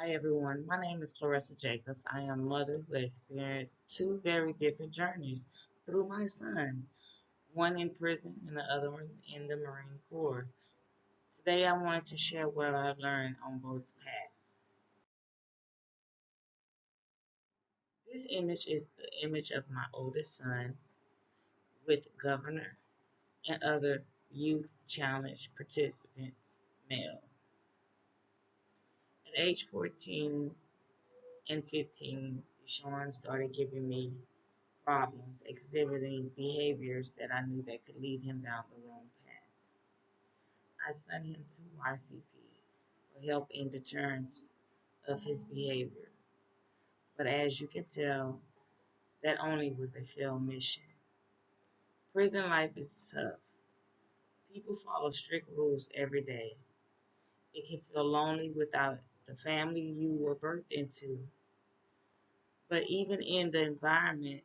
Hi everyone, my name is Clarissa Jacobs. I am a mother who experienced two very different journeys through my son, one in prison and the other one in the Marine Corps. Today I wanted to share what I've learned on both paths. This image is the image of my oldest son with Governor and other youth challenge participants, male. At age 14 and 15, Sean started giving me problems, exhibiting behaviors that I knew that could lead him down the wrong path. I sent him to YCP for help in deterrence of his behavior. But as you can tell, that only was a failed mission. Prison life is tough. People follow strict rules every day. It can feel lonely without the family you were birthed into. But even in the environment,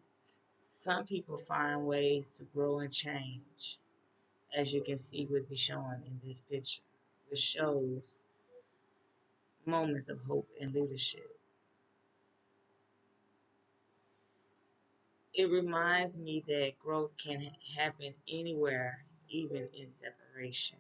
some people find ways to grow and change, as you can see with Deshaun in this picture, which shows moments of hope and leadership. It reminds me that growth can happen anywhere, even in separation.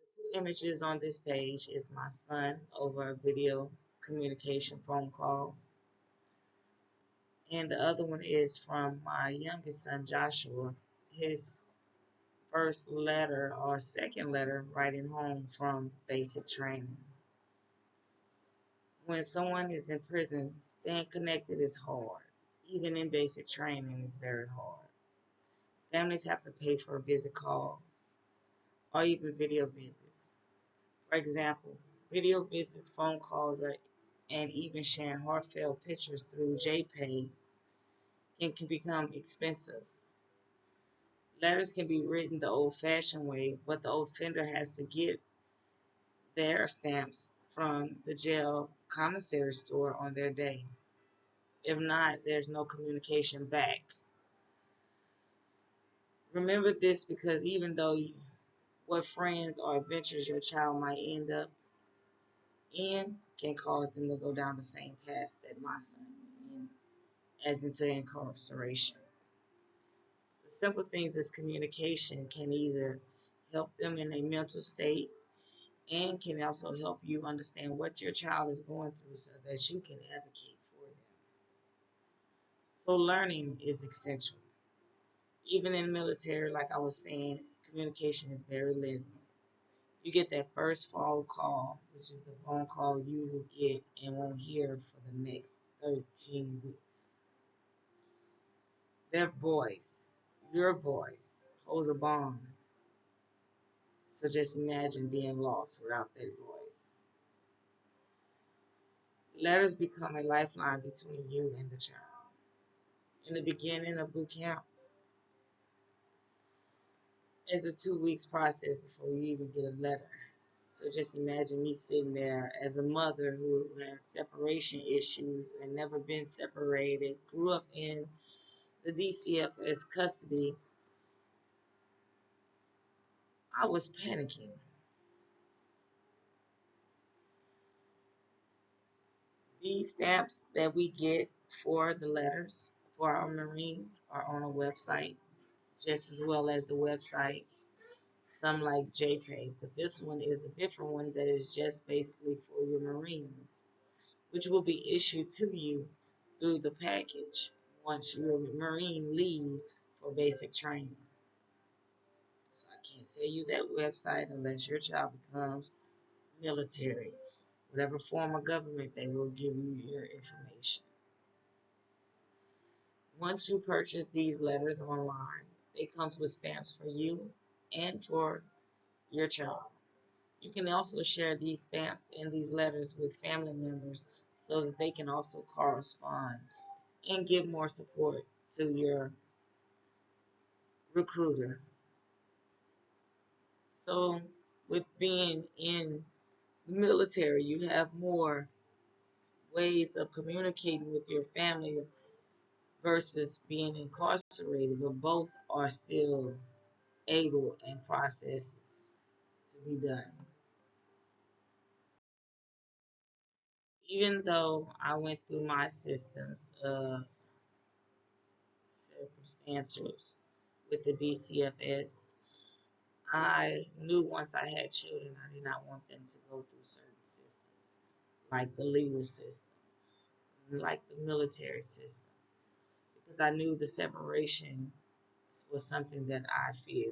The two images on this page is my son over a video communication phone call, and the other one is from my youngest son, Joshua, his first letter or second letter writing home from basic training. When someone is in prison, staying connected is hard. Even in basic training, it's very hard. Families have to pay for visit calls or even video visits. For example, video visits, phone calls, and even sharing heartfelt pictures through JPay can become expensive. Letters can be written the old-fashioned way, but the offender has to get their stamps from the jail commissary store on their day. If not, there's no communication back. Remember this, because even though what friends or adventures your child might end up in can cause them to go down the same path that my son went in, as into incarceration. The simple things as communication can either help them in a mental state and can also help you understand what your child is going through so that you can advocate for them. So learning is essential. Even in the military, like I was saying, communication is very listening. You get that first phone call, which is the phone call you will get and won't hear for the next 13 weeks. Their voice, your voice, holds a bond. So just imagine being lost without that voice. Letters become a lifeline between you and the child. In the beginning of boot camp, it's a 2 weeks process before you even get a letter. So just imagine me sitting there as a mother who has separation issues and never been separated, grew up in the DCFS custody. I was panicking. These stamps that we get for the letters for our Marines are on a website, just as well as the websites, some like JPay, but this one is a different one that is just basically for your Marines, which will be issued to you through the package once your Marine leaves for basic training. So I can't tell you that website unless your child becomes military. Whatever form of government, they will give you your information. Once you purchase these letters online, it comes with stamps for you and for your child. You can also share these stamps and these letters with family members so that they can also correspond and give more support to your recruiter. So, with being in the military, you have more ways of communicating with your family versus being incarcerated, but both are still able and processes to be done. Even though I went through my systems of circumstances with the DCFS, I knew once I had children, I did not want them to go through certain systems, like the legal system, like the military system, because I knew the separation was something that I feared.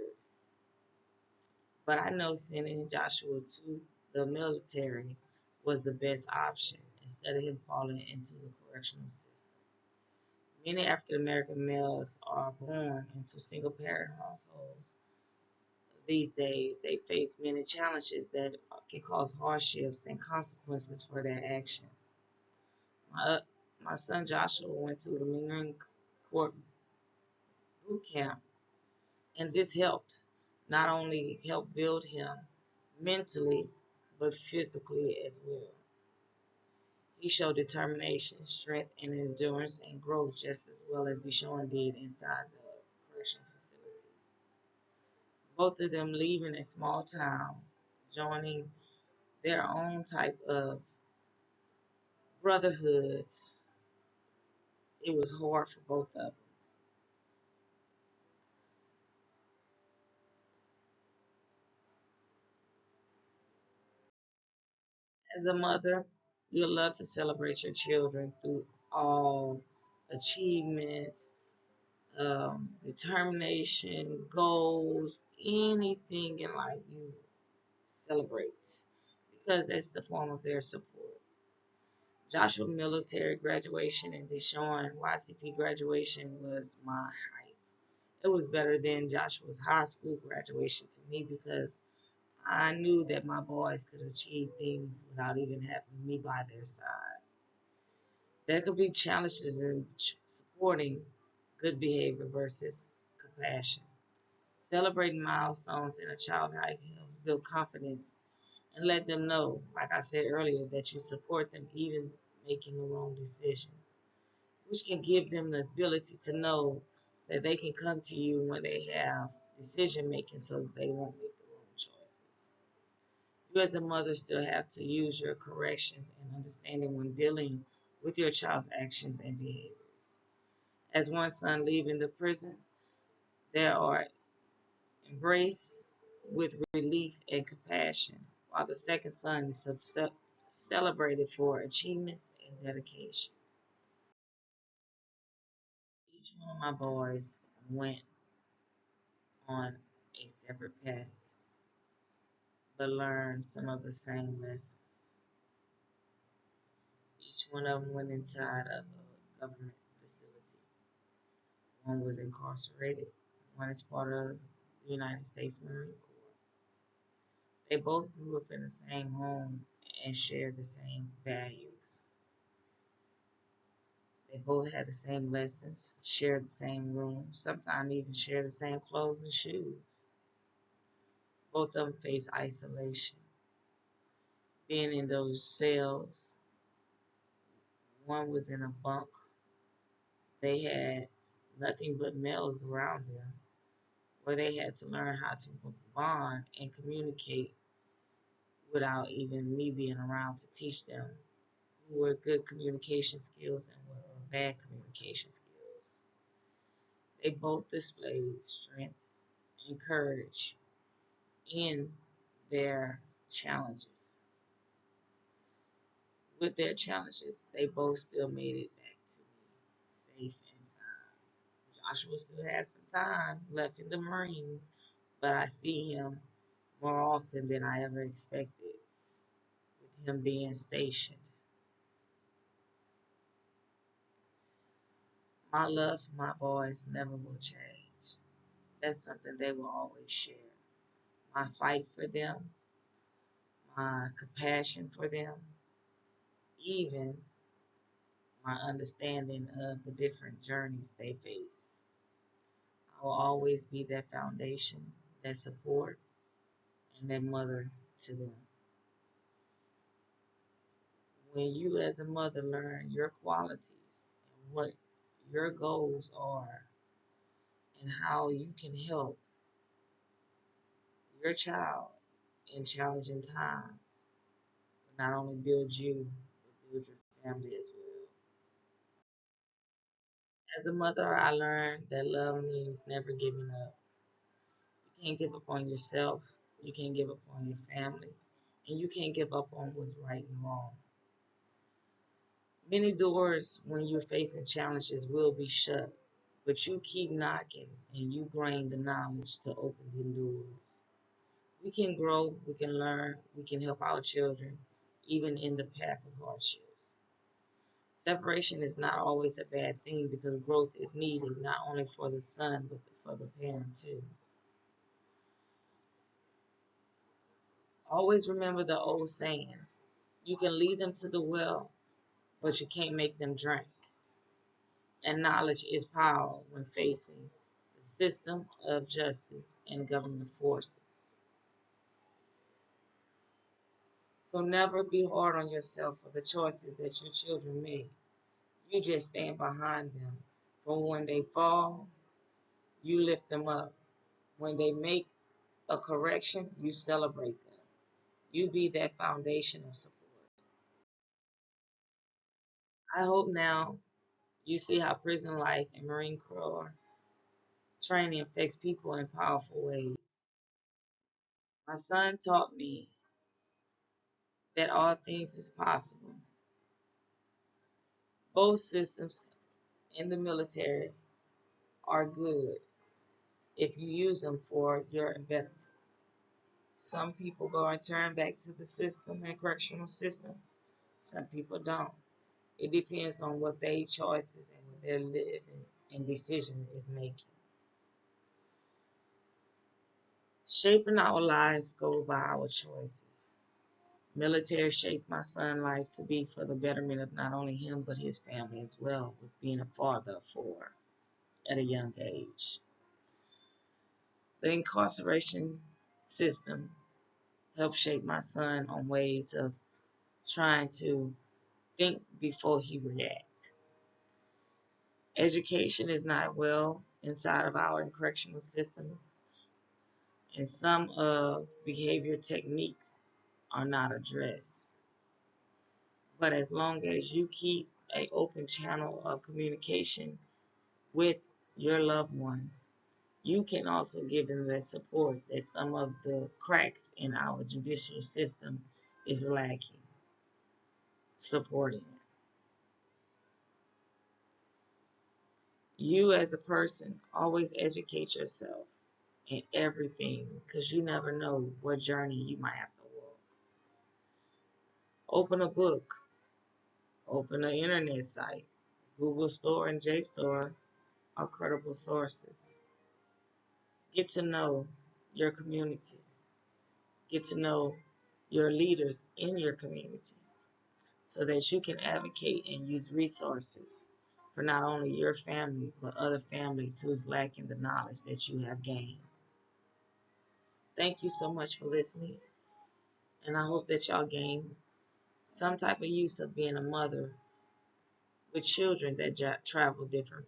But I know sending Joshua to the military was the best option instead of him falling into the correctional system. Many African American males are born into single parent households. These days, they face many challenges that can cause hardships and consequences for their actions. My, my son Joshua went to the Marine Corps boot camp, and this helped not only help build him mentally, but physically as well. He showed determination, strength, and endurance and growth just as well as Deshaun did inside the correction facility. Both of them leaving a small town, joining their own type of brotherhoods. It was hard for both of them. As a mother, you love to celebrate your children through all achievements, determination, goals, anything in life you celebrate because that's the form of their support. Joshua military graduation and Deshaun YCP graduation was my hype. It was better than Joshua's high school graduation to me because I knew that my boys could achieve things without even having me by their side. There could be challenges in supporting good behavior versus compassion. Celebrating milestones in a child's life helps build confidence and let them know, like I said earlier, that you support them even making the wrong decisions, which can give them the ability to know that they can come to you when they have decision making so that they won't make the wrong choices. You as a mother still have to use your corrections and understanding when dealing with your child's actions and behaviors. As one son leaving the prison, there are embraced with relief and compassion, while the second son is celebrated for achievements and dedication. Each one of my boys went on a separate path, but learned some of the same lessons. Each one of them went inside of a government facility. One was incarcerated, one is part of the United States Marine Corps. They both grew up in the same home and shared the same values. They both had the same lessons, shared the same room, sometimes even shared the same clothes and shoes. Both of them faced isolation. Being in those cells, one was in a bunk. They had nothing but males around them, where they had to learn how to bond and communicate without even me being around to teach them who were good communication skills and what were bad communication skills. They both displayed strength and courage in their challenges. With their challenges, they both still made it back to me safe and sound. Joshua still has some time left in the Marines, but I see him more often than I ever expected with him being stationed. My love for my boys never will change. That's something they will always share. My fight for them, my compassion for them, even my understanding of the different journeys they face. I will always be that foundation, that support, and that mother to them. When you as a mother learn your qualities and what your goals are and how you can help your child in challenging times will not only build you, but build your family as well. As a mother, I learned that love means never giving up. You can't give up on yourself, you can't give up on your family, and you can't give up on what's right and wrong. Many doors when you're facing challenges will be shut, but you keep knocking and you gain the knowledge to open the doors. We can grow, we can learn, we can help our children, even in the path of hardships. Separation is not always a bad thing because growth is needed not only for the son but for the parent too. Always remember the old saying, you can lead them to the well, but you can't make them drink. And knowledge is power when facing the system of justice and government forces. So never be hard on yourself for the choices that your children make. You just stand behind them. For when they fall, you lift them up. When they make a correction, you celebrate them. You be that foundation of support. I hope now you see how prison life and Marine Corps training affects people in powerful ways. My son taught me that all things is possible. Both systems in the military are good if you use them for your betterment. Some people go and turn back to the system and correctional system. Some people don't. It depends on what their choices and what their living and decision is making. Shaping our lives go by our choices. Military shaped my son's life to be for the betterment of not only him but his family as well, with being a father of four at a young age. The incarceration system helped shape my son on ways of trying to think before he reacts. Education is not well inside of our correctional system, and some of behavior techniques are not addressed. But as long as you keep an open channel of communication with your loved one, you can also give them that support that some of the cracks in our judicial system is lacking, supporting it. You as a person, always educate yourself in everything because you never know what journey you might have to walk. Open a book, open an internet site. Google Store and JSTOR are credible sources. Get to know your community. Get to know your leaders in your community so that you can advocate and use resources for not only your family but other families who's lacking the knowledge that you have gained. Thank you so much for listening, and I hope that y'all gain some type of use of being a mother with children that travel different